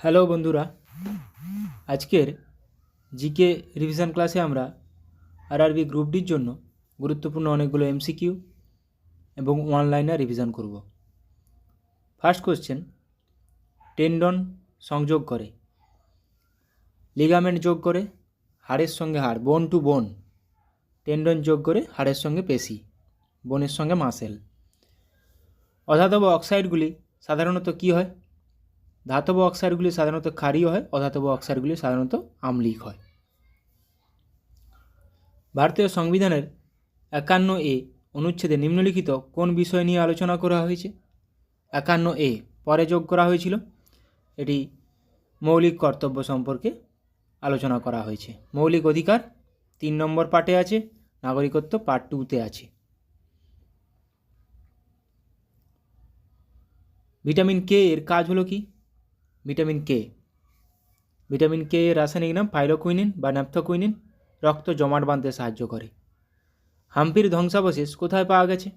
Hello বন্ধুরা, আজকের GK revision ক্লাসে আমরা আরআরবি গ্রুপ ডির জন্য গুরুত্বপূর্ণ অনেকগুলো এমসিকিউ এবং ওয়ান লাইনার রিভিশন করব। ফার্স্ট কোশ্চেন, টেন্ডন সংযোগ করে, লিগামেন্ট যোগ করে হাড়ের সঙ্গে হাড়, বোন টু বোন। টেন্ডন যোগ করে হাড়ের সঙ্গে পেশি, বোনের সঙ্গে মাসেল। অধাতব অক্সাইডগুলি সাধারণত কী হয়? ধাতব অক্সাইডগুলি সাধারণত ক্ষারীয় হয়, অধাতব অক্সাইডগুলি সাধারণত আম্লিক হয়। ভারতীয় সংবিধানের 51A অনুচ্ছেদে নিম্নলিখিত কোন বিষয় নিয়ে আলোচনা করা হয়েছে? 51A পরে যোগ করা হয়েছিল। এটি মৌলিক কর্তব্য সম্পর্কে আলোচনা করা হয়েছে। মৌলিক অধিকার 3 নম্বর পার্টে আছে, নাগরিকত্ব পার্ট 2তে আছে। ভিটামিন কে এর কাজ হলো কি? ভিটামিন কে এর রাসায়নিক নাম পাইরোকুইনিন বা ন্যাপথোকুইনিন। রক্ত জমাট বাঁধতে সাহায্য করে। হাম্পির ধ্বংসাবশেষ কোথায় পাওয়া গেছে?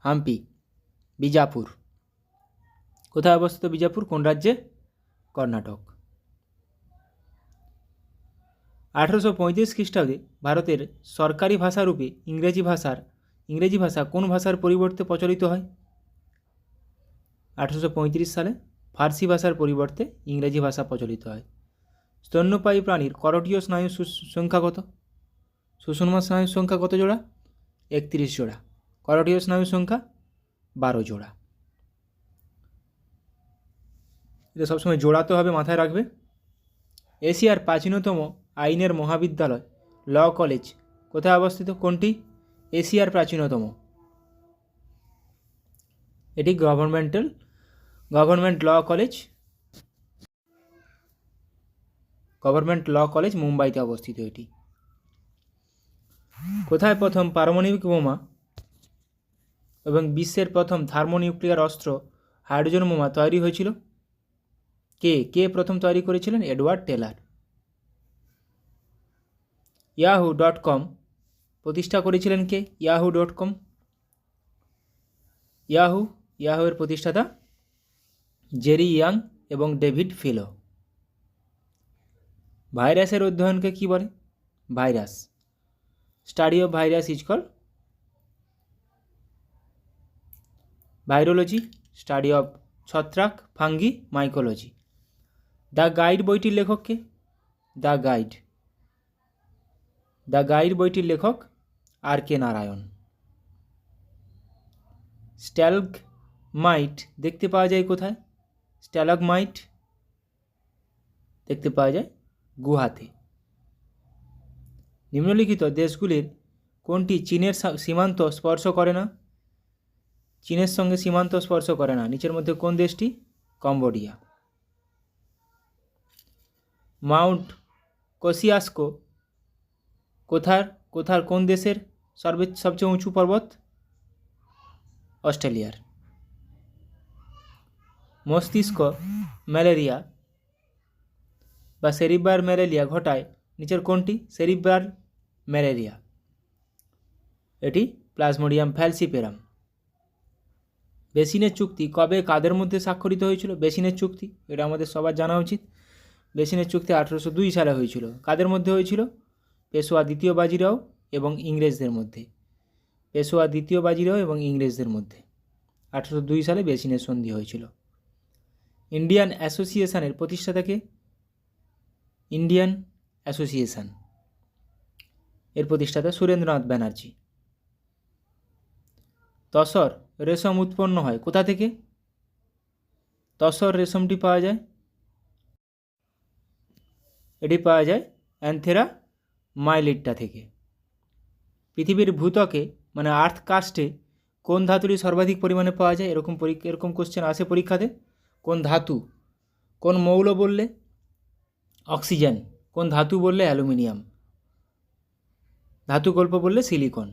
হাম্পি বিজাপুর। কোথায় অবস্থিত বিজাপুর? কোন রাজ্যে? কর্ণাটক। 1835 খ্রিস্টাব্দে ভারতের সরকারি ভাষারূপে ইংরেজি ভাষা কোন ভাষার পরিবর্তে প্রচলিত হয়? 1835 সালে ফার্সি ভাষার পরিবর্তে ইংরেজি ভাষা প্রচলিত হয়। স্তন্যপায়ী প্রাণীর করটীয় স্নায়ুর সংখ্যা কত? সুষুম্না স্নায়ুর সংখ্যা কত জোড়া? 31 জোড়া। করটীয় স্নায়ুর সংখ্যা 12 জোড়া। এটা সবসময় জোড়াতে হবে, মাথায় রাখবে। এশিয়ার প্রাচীনতম আইনের মহাবিদ্যালয় ল কলেজ কোথায় অবস্থিত? কোনটি? এশিয়ার প্রাচীনতম। এটি গভর্নমেন্ট ল কলেজ মুম্বাইতে অবস্থিত। এটি কোথায় প্রথম পারমাণবিক বোমা এবং বিশ্বের প্রথম থার্মোনিউক্লিয়ার অস্ত্র হাইড্রোজেন বোমা তৈরি হয়েছিল? কে প্রথম তৈরি করেছিলেন? Edward teller. yahoo.com প্রতিষ্ঠা করেছিলেন কে? yahoo.com এর প্রতিষ্ঠাতা জেরি ইয়াং এবং ডেভিড ফিলো। ভাইরাসের অধ্যয়নকে কি বলে? Virus. Study of virus is called virology. Study of ছত্রাক, ফাঙ্গি, মাইকোলজি। দ্য গাইড বইটির লেখক কে? দ্য গাইড বইটির লেখক আর কে নারায়ণ। স্ট্যালগমাইট দেখতে পাওয়া যায় কোথায়? স্ট্যালগমাইট দেখতে পাওয়া যায় গুহাতে। নিম্নলিখিত দেশগুলির কোনটি চীনের সীমান্ত স্পর্শ করে না? চীনের সঙ্গে সীমান্ত স্পর্শ করে না। নিচের মধ্যে কোন দেশটি? কম্বোডিয়া। মাউন্ট কোসিয়াস্কো কোন দেশের সবচেয়ে উঁচু পর্বত? অস্ট্রেলিয়ার। মস্তিষ্ক ম্যালেরিয়া বা সেরিব্রাল ম্যালেরিয়া ঘটায় নিচের কোনটি? Cerebral malaria. এটি প্লাজমোডিয়াম ফ্যালসিপেরাম। বেসিনের চুক্তি কবে কাদের মধ্যে স্বাক্ষরিত হয়েছিল? বেসিনের চুক্তি, এটা আমাদের সবার জানা উচিত। বেসিনের চুক্তি 1802 সালে হয়েছিল। কাদের মধ্যে হয়েছিল? পেশোয়া দ্বিতীয় বাজিরাও এবং ইংরেজদের মধ্যে। 1802 সালে বেসিনের সন্ধি হয়েছিল। ইন্ডিয়ান অ্যাসোসিয়েশনের প্রতিষ্ঠাতাকে? ইন্ডিয়ান অ্যাসোসিয়েশন এর প্রতিষ্ঠাতা সুরেন্দ্রনাথ ব্যানার্জি। তসর রেশম উৎপন্ন হয় কোথা থেকে? তসর রেশমটি পাওয়া যায়, এটি পাওয়া যায় অ্যান্থেরা মাইলিট্টা থেকে। পৃথিবীর ভূত্বকে মানে আর্থ কাস্টে কোন ধাতুটি সর্বাধিক পরিমাণে পাওয়া যায়? এরকম কোশ্চেন আসে পরীক্ষাতে। কোন ধাতু? কোন মৌল বললে? অক্সিজেন। কোন ধাতু বললে? অ্যালুমিনিয়াম। ধাতু গল্প বললে সিলিকন।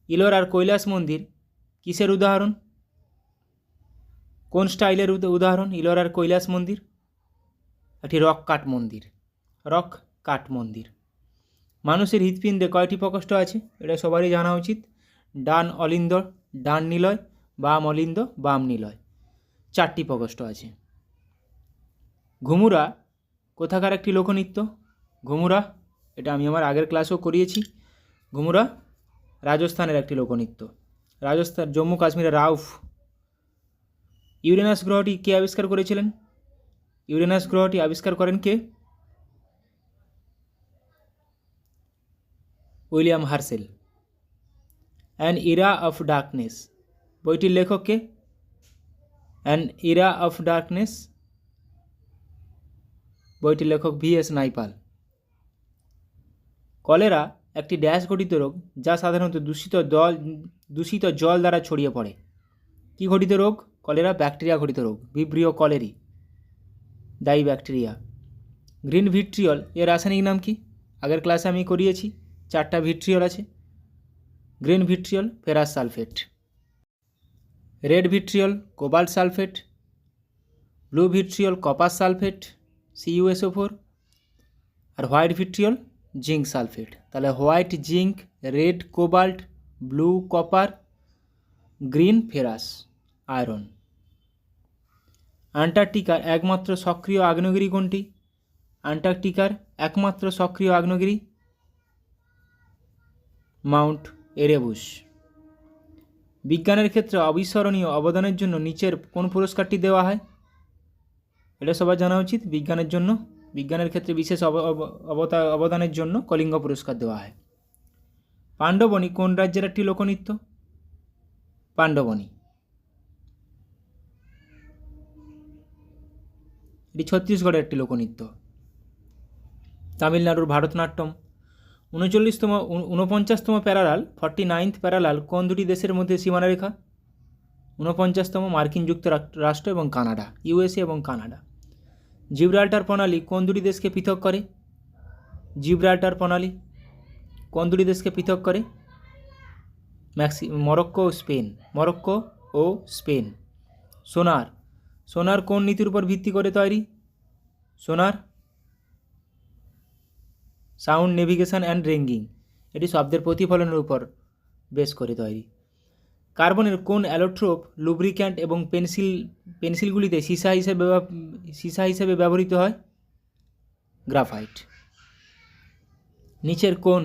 ইলোর আর কৈলাস মন্দির কিসের উদাহরণ? কোন স্টাইলের উদাহরণ ইলোর আর কৈলাস মন্দির? এটি রক কাট মন্দির। মানুষের হৃৎপিণ্ডে কয়টি প্রকোষ্ঠ আছে? এটা সবারই জানা উচিত। ডান অলিন্দ, ডান নিলয়, বাম অলিন্দ, বাম নিলয়। 4টি প্রকোষ্ঠ আছে। ঘুমুরা কোথাকার একটি লোকনৃত্য? ঘুমুরা, এটা আমি আমার আগের ক্লাসেও করিয়েছি। ঘুমুরা রাজস্থানের একটি লোকনৃত্য। রাজস্থান, জম্মু কাশ্মীরের রাউফ। ইউরেনাস গ্রহটি কে আবিষ্কার করেছিলেন? ইউরেনাস গ্রহটি আবিষ্কার করেন কে? William Herschel. An era of darkness বইটির লেখক কে? অ্যান ইরা অফ ডার্কনেস বইটির লেখক VS নাইপাল। কলেরা একটি ড্যাশ ঘটিত রোগ যা সাধারণত দূষিত জল দ্বারা ছড়িয়ে পড়ে। কি ঘটিত রোগ? কলেরা ব্যাকটেরিয়া ঘটিত রোগ, ভিব্রিও কলেরি, দায়ী ব্যাকটেরিয়া। গ্রিন ভিট্রিয়ল এর রাসায়নিক নাম কি? আগের ক্লাসে আমি করিয়েছি, 4টা ভিট্রিয়ল আছে। Green vitriol ferrous sulphate, red vitriol cobalt sulphate, blue vitriol copper sulphate CuSO4, আর হোয়াইট ভিট্রিয়ল জিঙ্ক সালফেট। তাহলে white zinc, red cobalt, blue copper, green ferrous iron. আন্টার্কটিকার একমাত্র সক্রিয় আগ্নেয়গিরি কোনটি? আন্টার্কটিকার একমাত্র সক্রিয় আগ্নেয়গিরি মাউন্ট এরেবুস। বিজ্ঞানের ক্ষেত্রে অবিস্মরণীয় অবদানের জন্য নিচের কোন পুরস্কারটি দেওয়া হয়? এটা সবার জানা উচিত। বিজ্ঞানের ক্ষেত্রে বিশেষ অবদানের জন্য কলিঙ্গ পুরস্কার দেওয়া হয়। পাণ্ডবনী কোন রাজ্যের একটি লোকনৃত্য? পাণ্ডবনী এটি ছত্তিশগড়ের একটি লোকনৃত্য। তামিলনাড়ুর ভারতনাট্যম। 49তম প্যারালাল 49th প্যারালাল কোন দুটি দেশের মধ্যে সীমানারেখা? 49তম মার্কিন যুক্তরাষ্ট্র এবং কানাডা, USA এবং কানাডা। জিব্রাল্টার প্রণালী কোন দুটি দেশকে পৃথক করে? জিব্রাল্টার প্রণালী কোন দুটি দেশকে পৃথক করে? মরক্কো ও স্পেন। সোনার কোন নীতির উপর ভিত্তি করে তৈরি? সোনার সাউন্ড নেভিগেশন অ্যান্ড রিঙ্গিং, এটি শব্দের প্রতিফলনের উপর বেস করে তৈরি। কার্বনের কোন অ্যালোট্রোপ লুব্রিক্যান্ট এবং পেন্সিলগুলিতে সীসা হিসেবে ব্যবহৃত হয়? গ্রাফাইট। নিচের কোন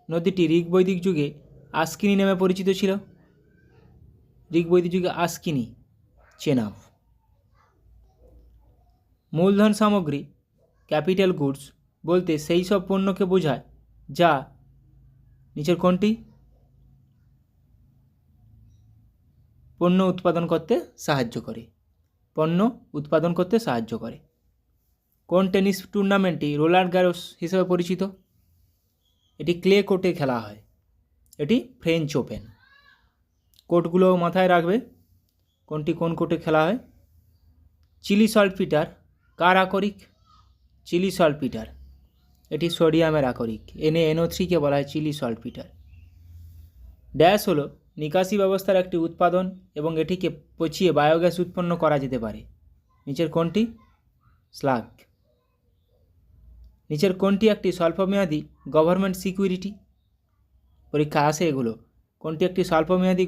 নদীটি ঋগ্বৈদিক যুগে আস্কিনি নামে পরিচিত ছিল? ঋগ্বৈদিক যুগে আস্কিনি, চেনাব। মূলধন সামগ্রী ক্যাপিটাল গুডস বলতে সেই সব পণ্যকে বোঝায় যা নিচের কোনটি পণ্য উৎপাদন করতে সাহায্য করে? কোন টেনিস টুর্নামেন্টটি রোলার গ্যারোস হিসেবে পরিচিত? এটি ক্লে কোর্টে খেলা হয়, এটি ফ্রেঞ্চ ওপেন। কোর্টগুলো মাথায় রাখবে কোনটি কোন কোর্টে খেলা হয়। চিলি সল্টপিটার কার আকরিক? চিলি সল্টপিটার এটি সোডিয়ামের আকরিক, NaNO3কে বলা হয় চিলি সল্টপিটার। ড্যাশ হলো নিকাশি ব্যবস্থার একটি উৎপাদন এবং এটিকে পচিয়ে বায়োগ্যাস উৎপন্ন করা যেতে পারে। নিচের কোনটি? স্লাগ। নিচের কোনটি একটি স্বল্পমেয়াদী গভর্নমেন্ট সিকিউরিটি? পরীক্ষা আসে এগুলো। কোনটি একটি স্বল্পমেয়াদী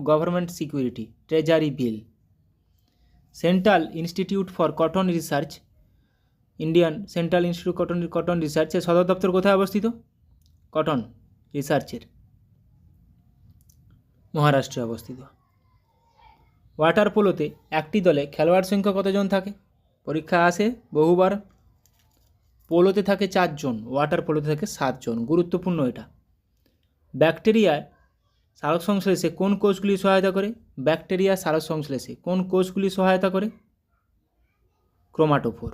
government security? Treasury bill. Central institute for cotton research, Indian central institute cotton রিসার্চের সদর দপ্তর কোথায় অবস্থিত? কটন রিসার্চের মহারাষ্ট্রে অবস্থিত। ওয়াটার পোলোতে একটি দলে খেলোয়াড় সংখ্যা কতজন থাকে? পরীক্ষা আসে বহুবার। পোলোতে থাকে 4 জন, ওয়াটার পোলোতে থাকে 7 জন। গুরুত্বপূর্ণ এটা। ব্যাকটেরিয়ায় সালোক সংশ্লেষে কোন কোষগুলি সহায়তা করে? ব্যাকটেরিয়া সালোক সংশ্লেষে কোন কোষগুলি সহায়তা করে? ক্রোমাটোফোর।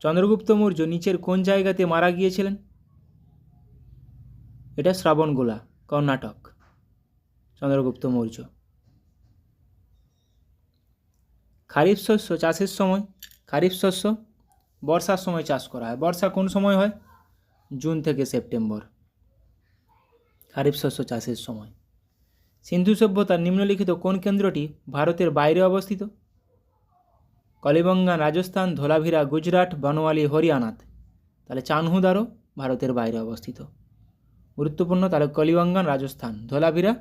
চন্দ্রগুপ্ত মৌর্য নিচের কোন জায়গাতে মারা গিয়েছিলেন? এটা শ্রাবণগোলা, কর্ণাটক। চন্দ্রগুপ্ত মৌর্য। খারিফ শস্য চাষের সময়, খারিফ শস্য বর্ষার সময় চাষ করা হয়। বর্ষা কোন সময় হয়? জুন থেকে সেপ্টেম্বর। খারিফ শস্য চাষের সময়। সিন্ধু সভ্যতার নিম্নলিখিত কোন কেন্দ্রটি ভারতের বাইরে অবস্থিত? কলিবঙ্গান রাজস্থান, ধোলাভিরা গুজরাট, বনওয়ালি হরিয়ানাত। তাহলে চানহুদারও ভারতের বাইরে অবস্থিত। গুরুত্বপূর্ণ। তাহলে কলিবঙ্গান রাজস্থান, ধোলাভিরা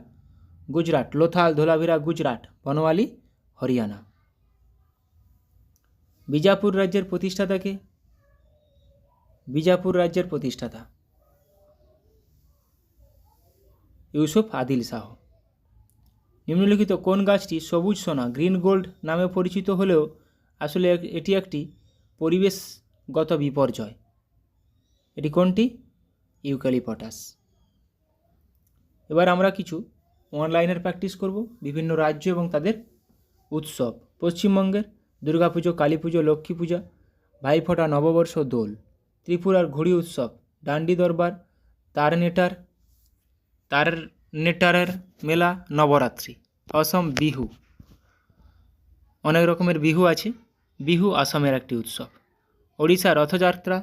গুজরাট, লোথাল ধোলাভিরা গুজরাট, বনওয়ালি হরিয়ানা। বিজাপুর রাজ্যের প্রতিষ্ঠাতাকে? বিজাপুর রাজ্যের প্রতিষ্ঠাতা ইউসুফ আদিল শাহ। নিম্নলিখিত কোন গাছটি সবুজ সোনা গ্রিন গোল্ড নামে পরিচিত হলেও আসলে এটি একটি পরিবেশগত বিপর্যয়? এটি কোনটি? ইউক্যালিপটাস। এবার আমরা কিছু অনলাইনের প্র্যাকটিস করব। বিভিন্ন রাজ্য এবং তাদের উৎসব। পশ্চিমবঙ্গের দুর্গাপুজো, কালী পুজো, লক্ষ্মী পূজা, ভাইফোঁটা, নববর্ষ, দোল। ত্রিপুরার ঘুড়ি উৎসব, ডান্ডি দরবার, তারনেটারের মেলা, নবরাত্রি। অসম বিহু, অনেক রকমের বিহু আছে, বিহু আসামের একটি উৎসব। ওড়িশা রথযাত্রা,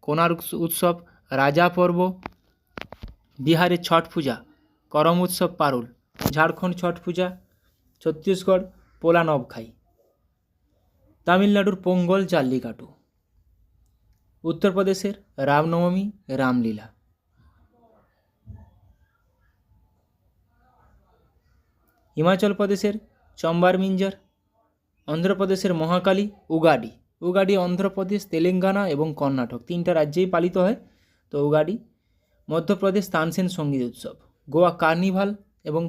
কোণার্ক উৎসব, রাজা পর্ব। বিহারের ছট পূজা, করম উৎসব, পারুল। ঝাড়খণ্ড ছট পূজা। ছত্তিশগড় পোলা নবখাই। তামিলনাড়ুর পোঙ্গল, জাল্লিকাটু। উত্তরপ্রদেশের রামনবমী, রামলীলা। হিমাচল প্রদেশের চম্বার মিঞ্জার। অন্ধ্রপ্রদেশের মহাকালী, উগাডি। উগাডি অন্ধ্রপ্রদেশ, তেলেঙ্গানা এবং কর্ণাটক তিনটা রাজ্যেই পালিত হয়, তো উগাডি। মধ্যপ্রদেশ তানসেন সঙ্গীত উৎসব। গোয়া কার্নিভাল এবং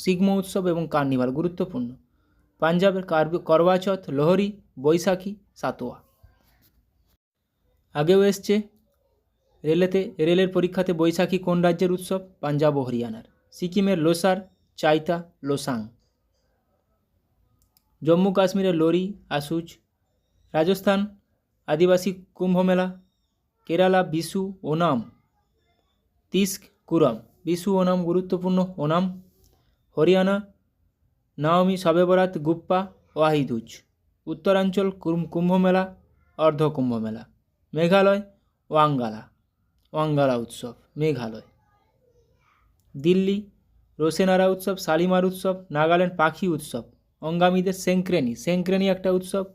সিগমো উৎসব এবং কার্নিভাল গুরুত্বপূর্ণ। পাঞ্জাবের করওয়া চৌথ, লোহরি, বৈশাখী, সাতোয়া। আগেও এসছে রেলের পরীক্ষাতে বৈশাখী কোন রাজ্যের উৎসব? পাঞ্জাব ও হরিয়ানার। সিকিমের লোসার, চাইতা, লোসাং। জম্মু কাশ্মীরের লোরি, আসুজ। রাজস্থান আদিবাসী কুম্ভ মেলা। কেরালা বিশু, ওনাম, তিস্ক, কুরম। বিশু ওনাম গুরুত্বপূর্ণ। ওনাম। হরিয়ানা নবমী, শবে বরাত, গুপ্পা, ওয়াহিদুজ। উত্তরাঞ্চল কুম্ভ মেলা, অর্ধ কুম্ভ মেলা। মেঘালয় ওয়াঙ্গালা উৎসব, মেঘালয়। দিল্লি রোশেনারা উৎসব, শালিমার উৎসব। নাগাল্যান্ড পাখি উৎসব, অঙ্গামীদের সেঙ্ক্রেনি একটা উৎসব,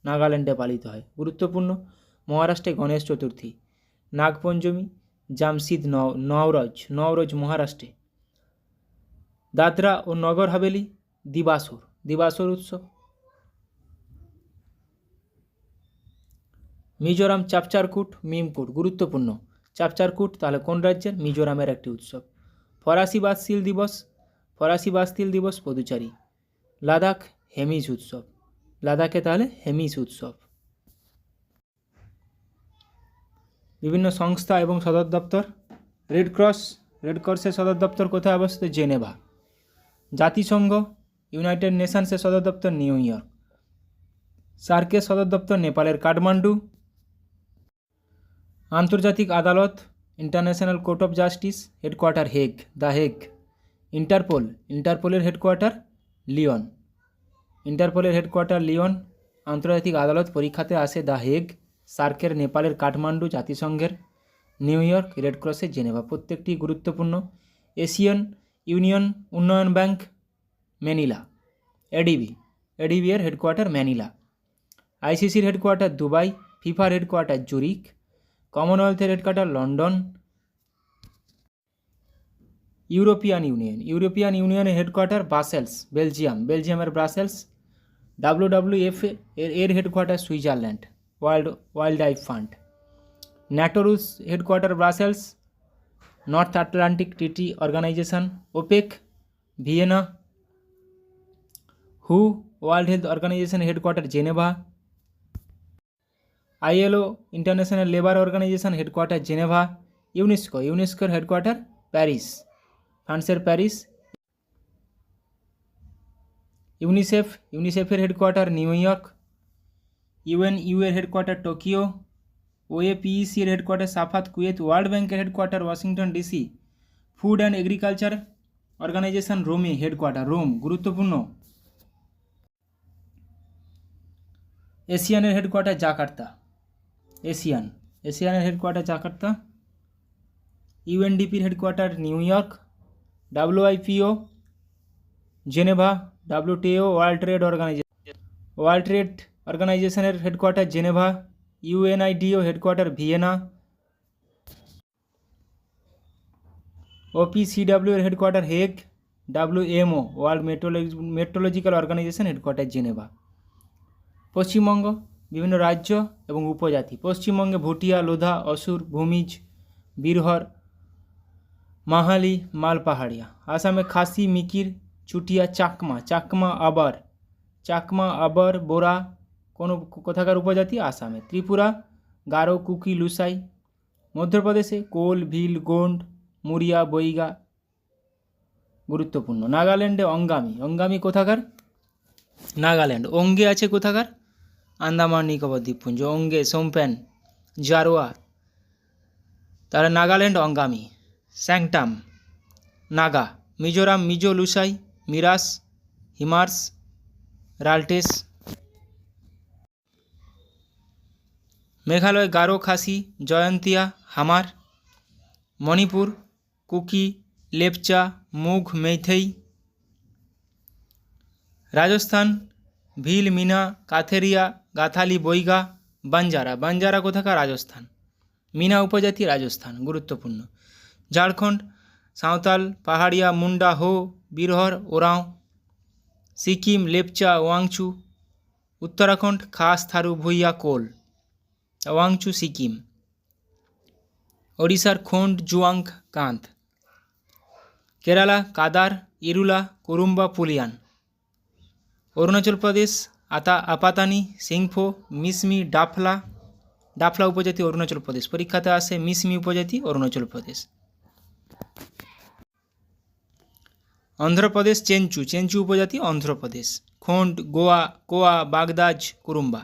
নাগাল্যান্ডে পালিত হয়, গুরুত্বপূর্ণ। মহারাষ্ট্রে গণেশ চতুর্থী। নাগপঞ্চমী, জামশিদ নওরোজ মহারাষ্ট্রে। দাদরা ও নগর হাভেলি দিবাসর উৎসব। মিজোরাম চাপচারকুট, মিমকুট গুরুত্বপূর্ণ। চাপচারকুট তাহলে কোন রাজ্যের? মিজোরামের একটি উৎসব। ফরাসি বাস্তিল দিবস পদুচারী। লাদাখ হেমিস উৎসব, লাদাখে তাহলে হেমিস উৎসব। বিভিন্ন সংস্থা এবং সদর দপ্তর। রেডক্রসের সদর দপ্তর কোথায় অবস্থিত? জেনেভা। জাতিসংঘ ইউনাইটেড নেশনসের সদর দপ্তর নিউ ইয়র্ক। সার্কের সদর দপ্তর নেপালের কাঠমান্ডু। আন্তর্জাতিক আদালত International Court of Justice headquarter the Hague. ইন্টারপোলের হেডকোয়ার্টার লিওন। আন্তর্জাতিক আদালত পরীক্ষাতে আসে দ্য হেগ। সার্কের নেপালের কাঠমান্ডু, জাতিসংঘের নিউ ইয়র্ক, রেডক্রসের জেনেভা, প্রত্যেকটি গুরুত্বপূর্ণ। এশিয়ান ইউনিয়ন উন্নয়ন ব্যাংক ম্যানিলা। এডিবি এর হেডকোয়ার্টার ম্যানিলা। আইসিসির হেডকোয়ার্টার দুবাই। ফিফার হেডকোয়ার্টার জুরিক। কমনওয়েলথের হেডকোয়ার্টার লন্ডন। ইউরোপিয়ান ইউনিয়নের হেডকোয়ার্টার ব্রাসেলস, বেলজিয়ামের ব্রাসেলস। WWF এর headquarter Switzerland, wild life fund. ন্যাটোর headquarter Brussels. North Atlantic Treaty Organization, OPEC, Vienna. হু World Health Organization headquarter Geneva. ILO International Labour Organization headquarter Geneva. ইউনেস্কোর headquarter Paris, ফ্রান্সের Paris. ইউনিসেফের headquarter New York. UNU এর headquarter Tokyo. OAPEC এর headquarter Safat, Kuwait. World ব্যাংকের headquarter Washington DC। Food and Agriculture Organization রোমে headquarter, Rome গুরুত্বপূর্ণ। এশিয়ানের headquarter Jakarta, এশিয়ানের হেডকোয়ার্টার জাকার্তা। UNDPর headquarter New York. WIPO Geneva. WTO World Trade অর্গানাইজেশনের headquarter Geneva. UNIDO headquarter Vienna. OPCW এর headquarter Hague. WMO World Metrological Organization headquarter Geneva. Paschimbanga বিভিন্ন রাজ্য এবং উপজাতি। পশ্চিমবঙ্গে ভুটিয়া, লোধা, অসুর, ভূমিজ, বীরহর, মাহালি, মালপাহাড়িয়া। আসামে খাসি, মিকির, চুটিয়া, চাকমা আবার বোরা কোথাকার উপজাতি? আসামে। ত্রিপুরা গারো, কুকি, লুসাই। মধ্যপ্রদেশে কোল, ভিল, গোন্ড, মুরিয়া, বৈগা গুরুত্বপূর্ণ। নাগাল্যান্ডে অঙ্গামি কোথাকার? নাগাল্যান্ড। ওঙ্গে আছে কোথাকার? আন্দামান নিকোবর দ্বীপপুঞ্জ। ওঙ্গে, সোমপেন, জারোয়া, তাহলে নাগাল্যান্ড অঙ্গামি। স্যাংটাম নাগা। মিজোরাম মিজো, লুসাই, মিরাস, হিমার্স, রাল্টেস। মেঘালয় গারো, খাসি, জয়ন্তিয়া, হামার। মণিপুর কুকি, লেপচা, মুঘ, মেইথেই। রাজস্থান ভিল, মিনা, কাথেরিয়া, গাথালি, বৈগা, বাঞ্জারা কোথাকার? রাজস্থান। মিনা উপজাতি রাজস্থান, গুরুত্বপূর্ণ। ঝাড়খণ্ড সাঁওতাল, পাহাড়িয়া, মুন্ডা, হো, বীরহর, ওরাঁও। সিকিম লেপচা, ওয়াংচু। উত্তরাখণ্ড খাস, থারু, ভুইয়া, কোল, ওয়াংচু, সিকিম। ওড়িশার খোন্ড, জুয়াং, কান্ত। কেরালা কাদার, ইরুলা, কুরুম্বা, পুলিয়ান। অরুণাচল প্রদেশ আপাতানি, সিংফো, মিসমি, ডাফলা উপজাতি অরুণাচল প্রদেশ। পরীক্ষাতে আসে মিসমি উপজাতি অরুণাচল প্রদেশ। অন্ধ্রপ্রদেশ চেঞ্চু উপজাতি অন্ধ্রপ্রদেশ। খোন্ড, গোয়া, কোয়া, বাগদাজ, কুরুম্বা।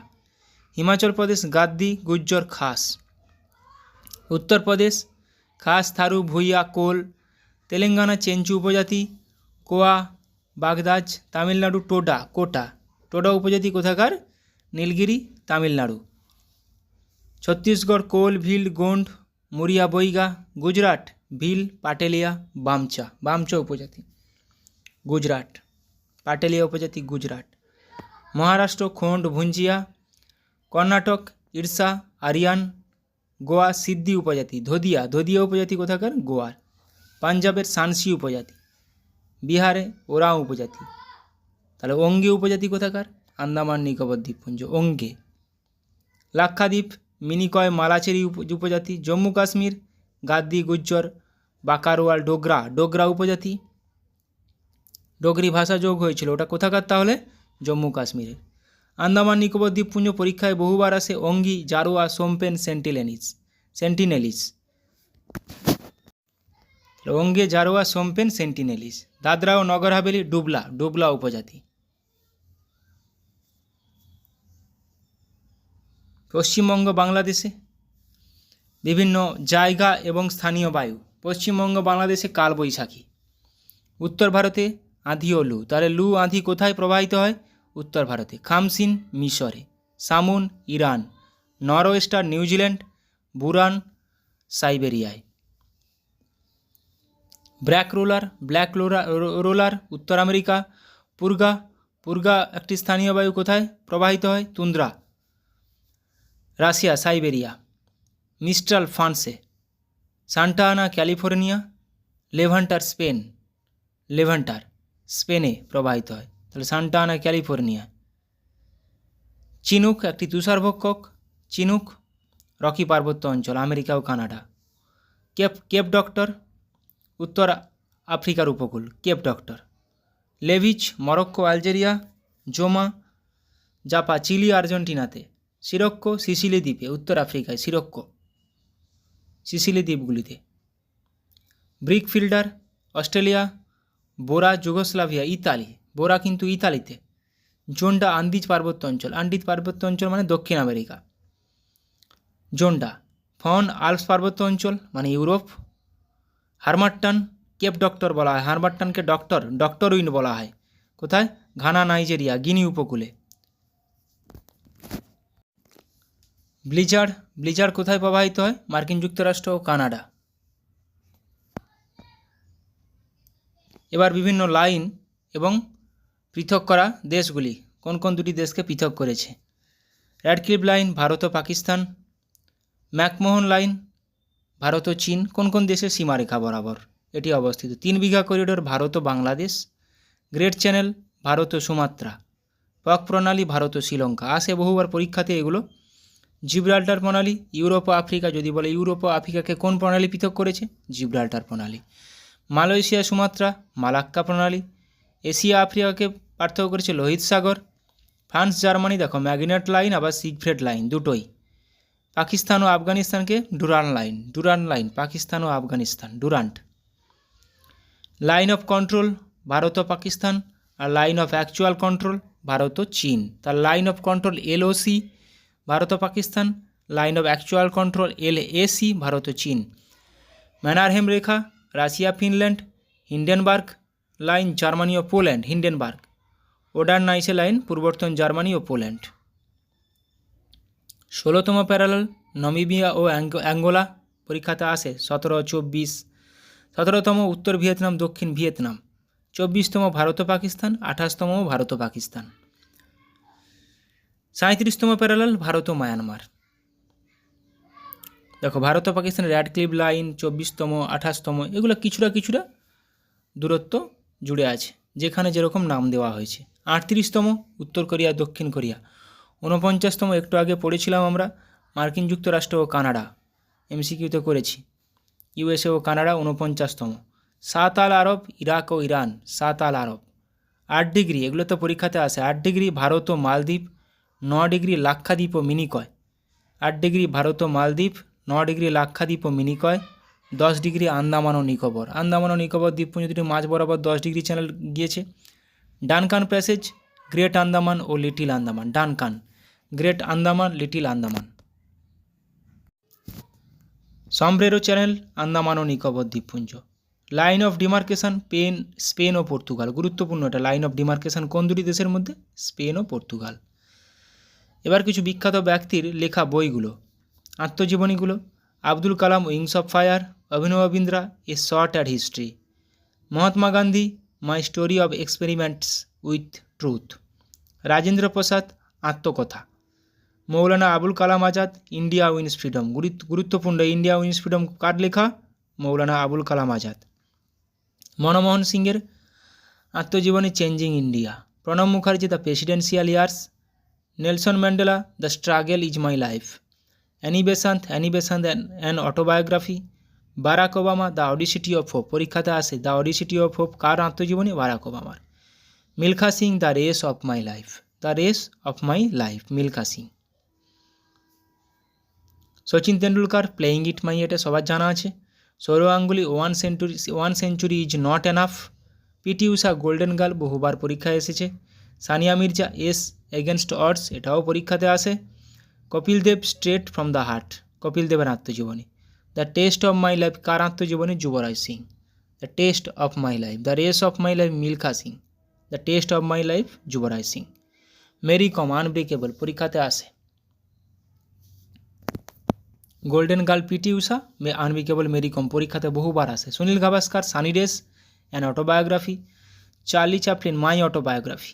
হিমাচল প্রদেশ গাদ্দি, গুজ্জর, খাস। উত্তরপ্রদেশ খাস, থারু, ভুইয়া, কোল। তেলেঙ্গানা চেঞ্চু উপজাতি, কোয়া, বাগদাজ। তামিলনাড়ু টোডা উপজাতি কোথাকার? নীলগিরি, তামিলনাড়ু। ছত্তিশগড় কোল, ভিল, গোন্ড, মুরিয়া, বৈগা। গুজরাট ভিল, পাটেলিয়া, বামচা উপজাতি গুজরাট। পাটেলিয়া উপজাতি গুজরাট। মহারাষ্ট্র খোন্ড, ভুঞ্জিয়া। কর্ণাটক ইরসা, আরিয়ান। গোয়া সিদ্ধি উপজাতি, ধোদিয়া উপজাতি কোথাকার? গোয়ার। পাঞ্জাবের সানসি উপজাতি। বিহারে ওরাও উপজাতি। তাহলে ওঙ্গে উপজাতি কোথাকার? আন্দামান নিকোবর দ্বীপপুঞ্জ, ওঙ্গে। লাক্ষাদ্বীপ মিনিকয়, মালাচেরি উপজাতি। জম্মু কাশ্মীর গাদ্দি, গুজ্জর, বাকারওয়াল, ডোগরা উপজাতি। ডোগরি ভাষা যোগ হয়েছিল, ওটা কোথাকার তাহলে? জম্মু কাশ্মীরের। আন্দামান নিকোবর দ্বীপপুঞ্জ পরীক্ষায় বহুবার আসে। অঙ্গি, জারোয়া, সোমপেন, সেন্টিনেলিস। ওঙ্গে, জারোয়া, সোমপেন, সেন্টিনেলিস। দাদরা ও নগর হাভেলি ডুবলা উপজাতি। পশ্চিমবঙ্গ বাংলাদেশে বিভিন্ন জায়গা এবং স্থানীয় বায়ু। পশ্চিমবঙ্গ বাংলাদেশে কালবৈশাখী। উত্তর ভারতে আঁধি ও লু। তাহলে লু আঁধি কোথায় প্রবাহিত হয়? উত্তর ভারতে। খামসিন মিশরে। সামুন ইরান। নরওয়েস্টার নিউজিল্যান্ড। বুরান সাইবেরিয়ায়। ব্ল্যাক রোলার উত্তর আমেরিকা। পুরগা একটি স্থানীয় বায়ু কোথায় প্রবাহিত হয়? Tundra, Russia, Siberia. মিস্ট্রাল ফ্রান্সে। সান্টা আনা ক্যালিফোর্নিয়া। লেভান্টার স্পেনে প্রবাহিত হয়। তাহলে সান্টা আনা ক্যালিফোর্নিয়া। চিনুক একটি তুষারভক্ষক। চিনুক রকি পার্বত্য অঞ্চল, আমেরিকা ও কানাডা। কেপ ডক্টর উত্তর আফ্রিকার উপকূল, Cape doctor. Leveche Morocco, Algeria. জোমা জাপা, চিলি, আর্জেন্টিনাতে। সিরক্কো সিসিলি দ্বীপে, উত্তর আফ্রিকায়। সিসিলি দ্বীপগুলিতে। Brickfielder Australia. Bora Yugoslavia, Italy. Bora কিন্তু ইতালিতে। জোন্ডা আন্দিজ পার্বত্য অঞ্চল মানে দক্ষিণ আমেরিকা। জোন্ডা। ফন আল্পস পার্বত্য অঞ্চল মানে ইউরোপ। হারমাট্টান কেপ ডক্টর বলা হয়। হারমাট্টানকে ডক্টর উইন্ড বলা হয়। কোথায়? ঘানা, নাইজেরিয়া, গিনি উপকূলে। ব্লিজার্ড কোথায় প্রবাহিত হয়? মার্কিন যুক্তরাষ্ট্র ও কানাডা। এবার বিভিন্ন লাইন এবং পৃথক করা দেশগুলি। কোন কোন দুটি দেশকে পৃথক করেছে? র্যাডক্লিফ লাইন ভারত ও পাকিস্তান। ম্যাকমোহন লাইন ভারত ও চীন। কোন কোন দেশের সীমারেখা বরাবর এটি অবস্থিত? 3 বিঘা করিডোর ভারত ও বাংলাদেশ। গ্রেট চ্যানেল ভারত ও সুমাত্রা। পক প্রণালী ভারত ও শ্রীলঙ্কা, আসে বহুবার পরীক্ষাতে এগুলো। জিব্রাল্টার প্রণালী, ইউরোপ ও আফ্রিকা, যদি বলে ইউরোপ ও আফ্রিকাকে কোন প্রণালী পৃথক করেছে? জিব্রাল্টার প্রণালী। মালয়েশিয়া সুমাত্রা, মালাক্কা প্রণালী। এশিয়া আফ্রিকাকে পার্থক্য করেছে লোহিত সাগর। ফ্রান্স জার্মানি দেখো ম্যাগনেট লাইন আবার সিগফ্রেড লাইন দুটোই। পাকিস্তান ও আফগানিস্তানকে ডুরান্ড লাইন পাকিস্তান ও Afghanistan Durand. Line of control Bharat ও পাকিস্তান, আর line of actual control Bharat ও চীন। তার line of control LOC Bharat ও Pakistan, line of actual control LAC Bharat ও চীন। ম্যানারহেম রেখা Russia Finland. Hindenburg line Germany ও পোল্যান্ড হিন্ডেনবার্গ। ওডারনাইসে লাইন পূর্বর্তন জার্মানি ও পোল্যান্ড। 16তম প্যারালাল নামিবিয়া ও অ্যাঙ্গোলা, পরীক্ষাতে আসে 17, 24। 17তম উত্তর ভিয়েতনাম দক্ষিণ ভিয়েতনাম। 24তম ভারত ও পাকিস্তান, 28তম ভারত ও পাকিস্তান। 37তম প্যারালাল ভারত ও মায়ানমার। দেখো ভারত ও পাকিস্তানের র্যাডক্লিফ লাইন 24তম 28তম এগুলো কিছুটা দূরত্ব জুড়ে আছে, যেখানে যেরকম নাম দেওয়া হয়েছে। 38তম উত্তর কোরিয়া দক্ষিণ কোরিয়া। 49তম একটু আগে পড়েছিলাম আমরা, মার্কিন যুক্তরাষ্ট্র ও কানাডা, এমসিকিউতে করেছি। ইউএসএ ও কানাডা 49তম। 7 আল আরব ইরাক ও ইরান, 7 আল আরব। 8 ডিগ্রি, এগুলো তো পরীক্ষাতে আসে। 8 ডিগ্রি ভারত ও মালদ্বীপ, 9 ডিগ্রি লাক্ষাদ্বীপ ও মিনিকয়। 8 ডিগ্রি ভারত ও মালদ্বীপ, 9 ডিগ্রি লাক্ষাদ্বীপ ও মিনিকয়। 10 ডিগ্রি আন্দামান ও নিকোবর। আন্দামান ও নিকোবর দ্বীপপুঞ্জ দুটি মাঝ বরাবর 10 ডিগ্রি চ্যানেল গিয়েছে। ডানকান প্যাসেজ, গ্রেট আন্দামান ও little Andaman. Duncan, great Andaman, little Andaman. Sombrero channel, Andaman ও নিকোবর দ্বীপপুঞ্জ। লাইন অফ ডিমার্কেশন স্পেন ও পর্তুগাল, গুরুত্বপূর্ণ এটা। লাইন অফ ডিমার্কেশন কোন দুটি দেশের মধ্যে? স্পেন ও পর্তুগাল। এবার কিছু বিখ্যাত ব্যক্তির লেখা বইগুলো, আত্মজীবনীগুলো। Abdul Kalam wings of fire, Abhinav Bindra a shot at history. Mahatma Gandhi my story of experiments with truth. Rajendra Prasad আত্মকথা। Maulana Abul Kalam Azad India wins freedom, গুরুত্বপূর্ণ। ইন্ডিয়া উইন্স ফ্রিডম কার লেখা? মৌলানা আবুল কালাম আজাদ। মনমোহন সিংয়ের আত্মজীবনী changing India. Pranab Mukherjee the presidential years. Nelson Mandela the struggle is my life. Annie Besant an autobiography. Barack Obama the audacity of hope, পরীক্ষাতে আসে। The audacity of hope কার আত্মজীবনী? Barack ওবামার। Milkha Singh the race of my life, the race of my life, Milkha Singh. Sachin Tendulkar playing it my, এটা সবার জানা আছে। Sourav Ganguly one century is not enough. PT Usha golden girl, বহুবার পরীক্ষায় এসেছে। Sania Mirza ace against odds, এটাও পরীক্ষাতে আসে। Kapil Dev straight from the heart, Kapil দেবের আত্মজীবনী। The test of my life কার আত্মজীবনী? Yuvraj Singh. The test of my life. The race of my life Milkha Singh. The test of my life Yuvraj Singh. Mary Kom unbreakable, পরীক্ষাতে আসে। Golden girl PT Usha, unbreakable Mary Kom, পরীক্ষাতে বহুবার আসে। Sunil Gavaskar sunny days an autobiography. Charlie Chaplin my autobiography.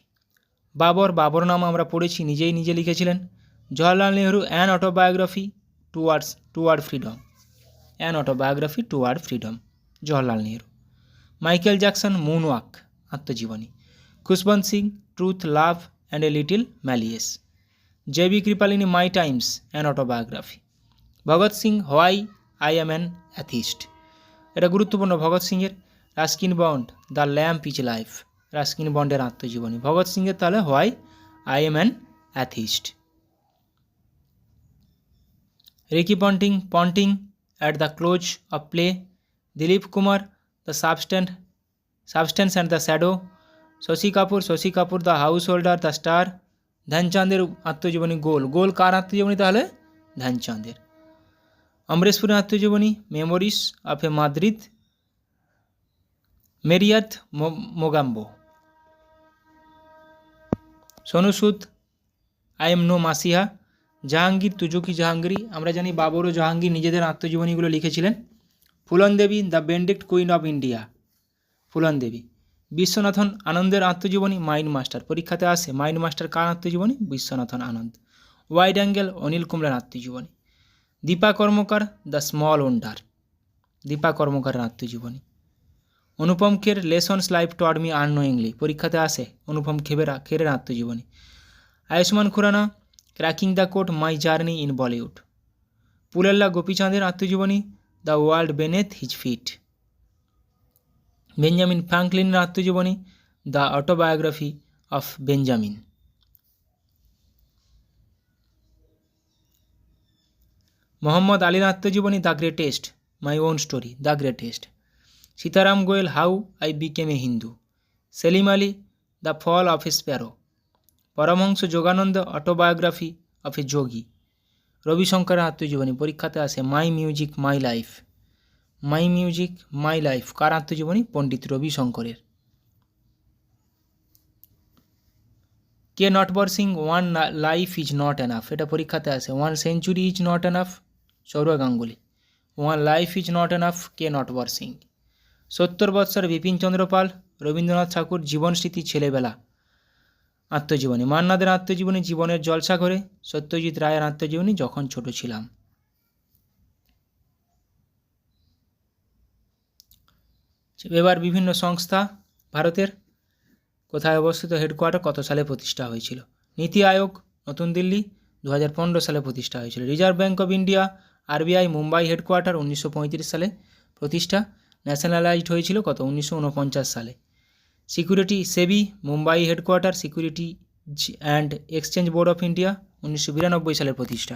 Babur নাম আমরা পড়েছি, নিজে লিখেছিলেন। Jawaharlal Nehru an autobiography toward freedom. An autobiography toward freedom, Jawaharlal Nehru. Michael Jackson moonwalk, আত্মজীবনী। Khushwant Singh truth love and a little malice. J B. Kripalani my times an autobiography. Bhagat Singh why I am an atheist, এটা গুরুত্বপূর্ণ ভগৎ সিংয়ের। Ruskin Bond the lamp is life, Ruskin বন্ডের আত্মজীবনী। ভগৎ সিংয়ের তাহলে why I am an atheist. Ricky Ponting at the close of play. Dilip Kumar the substance and the shadow. Shashi Kapoor the householder the star. ধ্যানচাঁদের আত্মজীবনী goal কার আত্মজীবনী তাহলে? ধ্যানচাঁদের। অমরেশ পুরীর আত্মজীবনী মেমোরিজ অফ এ মাদ্রিদ। মেরিয়াত Mogambo. Sonu Sood I am no messiah. Jahangir Tuzuki Jahangiri, আমরা জানি বাবর ও জাহাঙ্গীর নিজেদের আত্মজীবনীগুলো লিখেছিলেন। Phoolan Devi the bandit queen of India, Phoolan Devi. Viswanathan আনন্দের আত্মজীবনী মাইন্ড মাস্টার, পরীক্ষাতে আসে। মাইন্ড মাস্টার কার আত্মজীবনী? বিশ্বনাথন আনন্দ। ওয়াইড অ্যাঙ্গেল অনিল কুম্বলের আত্মজীবনী। Dipa Karmakar the small wonder, Dipa কর্মকারের আত্মজীবনী। Anupam Kher lessons life taught me unknowingly, পরীক্ষাতে আসে। অনুপম খেরের আত্মজীবনী। Ayushmann Khurrana, cracking the code, my journey in Bollywood. Pullela গোপীচাঁদের আত্মজীবনী, the world beneath his feet. Benjamin ফ্রাঙ্কলিনের আত্মজীবনী, the autobiography of Benjamin. Muhammad আলীর আত্মজীবনী, the greatest, my own story, the greatest. Sitaram Goel, how I became A Hindu. Salim Ali, the fall of a sparrow. Paramahansa Yogananda, autobiography of a yogi. রবিশঙ্করের আত্মজীবনী, পরীক্ষাতে আসে, my music my life. My music my life কার আত্মজীবনী? পণ্ডিত রবিশঙ্করের। K Natwar Singh, one life is not enough, এটা পরীক্ষাতে আসে। One century is not enough, Sourav Ganguly. One life is not enough, K Natwar Singh. 70 বৎসর, বিপিন চন্দ্র পাল। রবীন্দ্রনাথ ঠাকুর, জীবন স্মৃতি ছেলেবেলা আত্মজীবনী। মান্নাদের আত্মজীবনী, জীবনের জলসাঘরে। সত্যজিৎ রায়ের আত্মজীবনী, যখন ছোট ছিলাম। এবার বিভিন্ন সংস্থা ভারতের কোথায় অবস্থিত, হেডকোয়ার্টার, কত সালে প্রতিষ্ঠা হয়েছিল। নীতি আয়োগ, নতুন দিল্লি, 2015 সালে প্রতিষ্ঠা হয়েছিল। Reserve bank of India, RBI, Mumbai headquarter, 1935 সালে প্রতিষ্ঠা। ন্যাশনালাইজড হয়েছিল কত? 1949 সালে। Security, SEBI, Mumbai headquarter. Security and exchange board of India, 1992 সালে প্রতিষ্ঠা।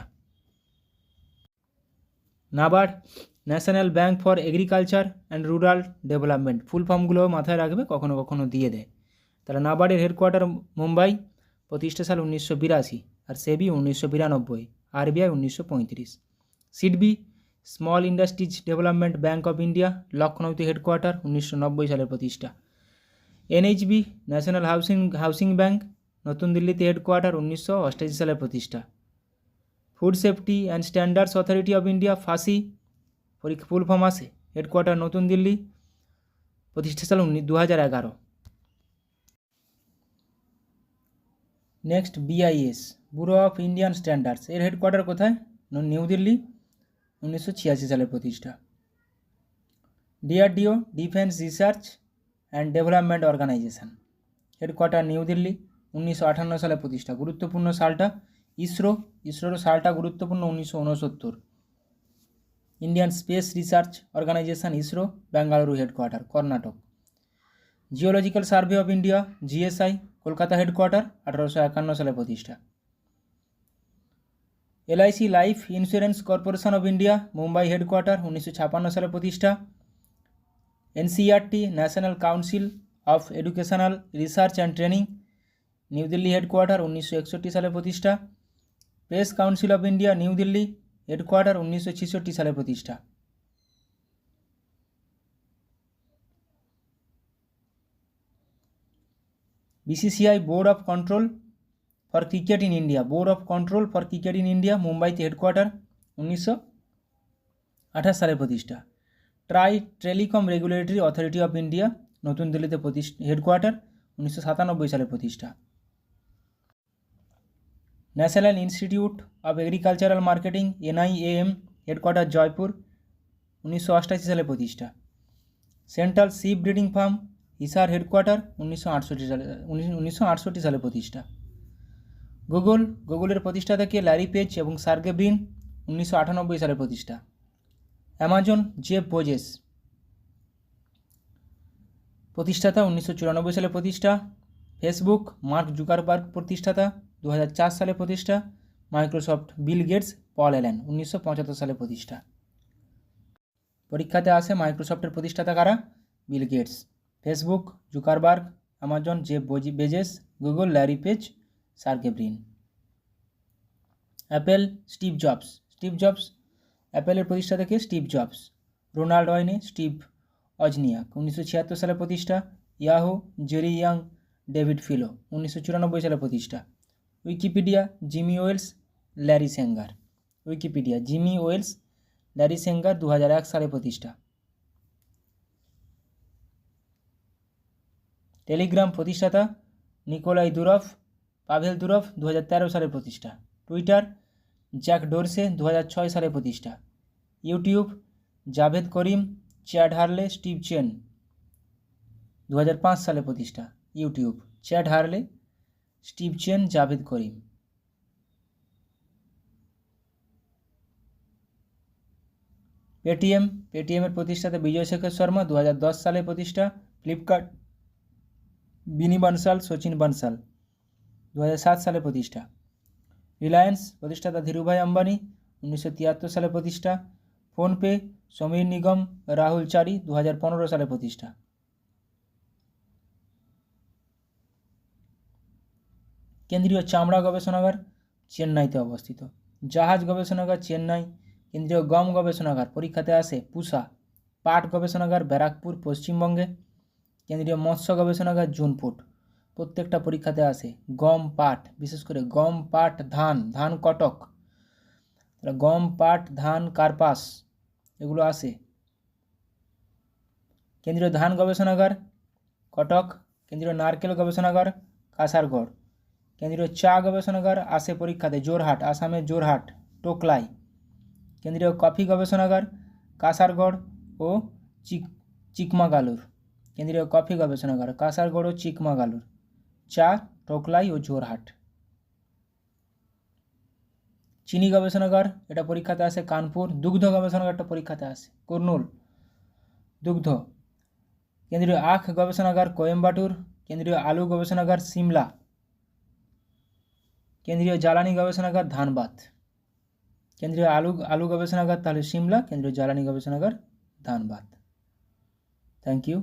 NABARD, national bank for agriculture and rural development, full ফর্মগুলো মাথায় রাখবে, কখনো কখনো দিয়ে দেয়। তাহলে নাবার্ডের হেডকোয়ার্টার মুম্বাই, প্রতিষ্ঠা সাল 1982, আর SEBI 1992, RBI 1935। SIDBI, small industries development bank of India, লখনৌতে হেডকোয়ার্টার, 1990 সালের প্রতিষ্ঠা। এনএইচবি, ন্যাশনাল হাউসিং ব্যাঙ্ক, নতুন দিল্লিতে হেডকোয়ার্টার, 1988 সালের প্রতিষ্ঠা। Food safety and standards authority of India, FSSAI, full form আসে, হেডকোয়ার্টার নতুন দিল্লি, প্রতিষ্ঠা সাল 2011। Next, BIS, bureau of Indian standards, এর হেডকোয়ার্টার কোথায়? নিউ দিল্লি, 1986 সালে প্রতিষ্ঠা। DRDO, defence research and development organisation, headquarter New Delhi, 1958 সালে প্রতিষ্ঠা। গুরুত্বপূর্ণ সালটা, ইসরোর সালটা গুরুত্বপূর্ণ, 1969। Indian space research organisation, ISRO, Bengaluru headquarter, Karnataka. Geological survey of India, GSI, Kolkata headquarter, 1851 সালে প্রতিষ্ঠা। LIC life insurance corporation of India, Mumbai headquarter, 1956 সালে প্রতিষ্ঠা। NCERT, national council of educational research and training, new Delhi headquarter, 1961 সালে প্রতিষ্ঠা। Press council of India, new Delhi headquarter, 1966 সালে প্রতিষ্ঠা। BCCI, board of control for cricket in India, board of control for cricket in India, মুম্বাইতে headquarter, 1928 সালে প্রতিষ্ঠা। Telecom regulatory authority of India, নতুন দিল্লিতে headquarter, 1997 সালে প্রতিষ্ঠা। National institute of agricultural marketing, NIAM, headquarter Jaipur, 1988 সালে প্রতিষ্ঠা। Central sheep breeding farm, Hisar, headquarter, 1968 সালে প্রতিষ্ঠা। গুগলের প্রতিষ্ঠাতা কে? ল্যারি পেজ এবং সার্গে ব্রিন, 1998 সালে প্রতিষ্ঠা। অ্যামাজন, জেফ বেজোস, প্রতিষ্ঠাতা, 1994 সালে প্রতিষ্ঠা। ফেসবুক, মার্ক জুকারবার্গ, প্রতিষ্ঠাতা, 2004 সালে প্রতিষ্ঠা। Microsoft, Bill Gates, Paul Allen, 1975 সালে প্রতিষ্ঠা। পরীক্ষাতে আসে, মাইক্রোসফটের প্রতিষ্ঠাতা কারা? Bill Gates. Facebook, Zuckerberg, Amazon, Jeff Bezos, Google, Larry Page, Sergey Brin. Apple, Steve Jobs, অ্যাপেলের প্রতিষ্ঠাতা কে? Steve Jobs. Ronald Wayne, Steve Wozniak, 1976 সালে প্রতিষ্ঠা। Yahoo, Jerry Yang, David Filo, 1994 সালে প্রতিষ্ঠা। Wikipedia, Jimmy Wales, Larry Sanger, 2001 সালে প্রতিষ্ঠা। Telegram প্রতিষ্ঠাতা নিকোলাই দুরভ, পাভেল দুরভ, 2013 সালে প্রতিষ্ঠা। টুইটার, জ্যাক ডোরসে, 2006 সালে প্রতিষ্ঠা। ইউটিউব, জাভেদ করিম, চ্যাড হারলে, স্টিভ চেন, 2005 সালে প্রতিষ্ঠা। ইউটিউব, চ্যাড হারলে, স্টিভ চেন, জাভেদ করিম। পেটিএমের প্রতিষ্ঠাতা বিজয় শেখর শর্মা, 2010 সালে প্রতিষ্ঠা। ফ্লিপকার্ট বিনি বানসাল, সচিন বানসাল, 2007 সালে প্রতিষ্ঠা। রিলায়েন্স প্রতিষ্ঠাতা ধীরুভাই আম্বানি, 1973 সালে প্রতিষ্ঠা। ফোনপে সমীর নিগম, রাহুল চারি, 2015 সালে প্রতিষ্ঠা। কেন্দ্রীয় চামড়া গবেষণাগার চেন্নাইতে অবস্থিত। জাহাজ গবেষণাগার চেন্নাই। কেন্দ্রীয় গম গবেষণাগার পরীক্ষাতে আসে পুসা। পাট গবেষণাগার ব্যারাকপুর, পশ্চিমবঙ্গে। কেন্দ্রীয় মৎস্য গবেষণাগার জুনপুট। প্রত্যেকটা পরীক্ষাতে আসে গম, পাট, বিশেষ করে গম, পাট, ধান কটক, গম, পাট, ধান, কার্পাস, এগুলো আসে। কেন্দ্রীয় ধান গবেষণাগার কটক। কেন্দ্রীয় নারকেল গবেষণাগার কাসারগড়। কেন্দ্রীয় চা গবেষণাগার আসে পরীক্ষাতে জোরহাট, আসামের জোরহাট, টোকলাই। কেন্দ্রীয় কফি গবেষণাগার কাসারগড় ও চিকমাগালুর। কেন্দ্রীয় কফি গবেষণাগার কাসারগড় ও চিকমাগালুর। চা টোকলাই ও জোরহাট। চিনি গবেষণাগার, এটা পরীক্ষাতে আসে কানপুর। দুগ্ধ গবেষণাগারটা পরীক্ষাতে আসে কুর্নুল, দুগ্ধ। কেন্দ্রীয় আখ গবেষণাগার কোয়েম্বাটুর। কেন্দ্রীয় আলু গবেষণাগার সিমলা। কেন্দ্রীয় জ্বালানি গবেষণাগার ধানবাদ। কেন্দ্রীয় আলু গবেষণাগার তাহলে সিমলা, কেন্দ্রীয় জ্বালানি গবেষণাগার ধানবাদ। Thank you.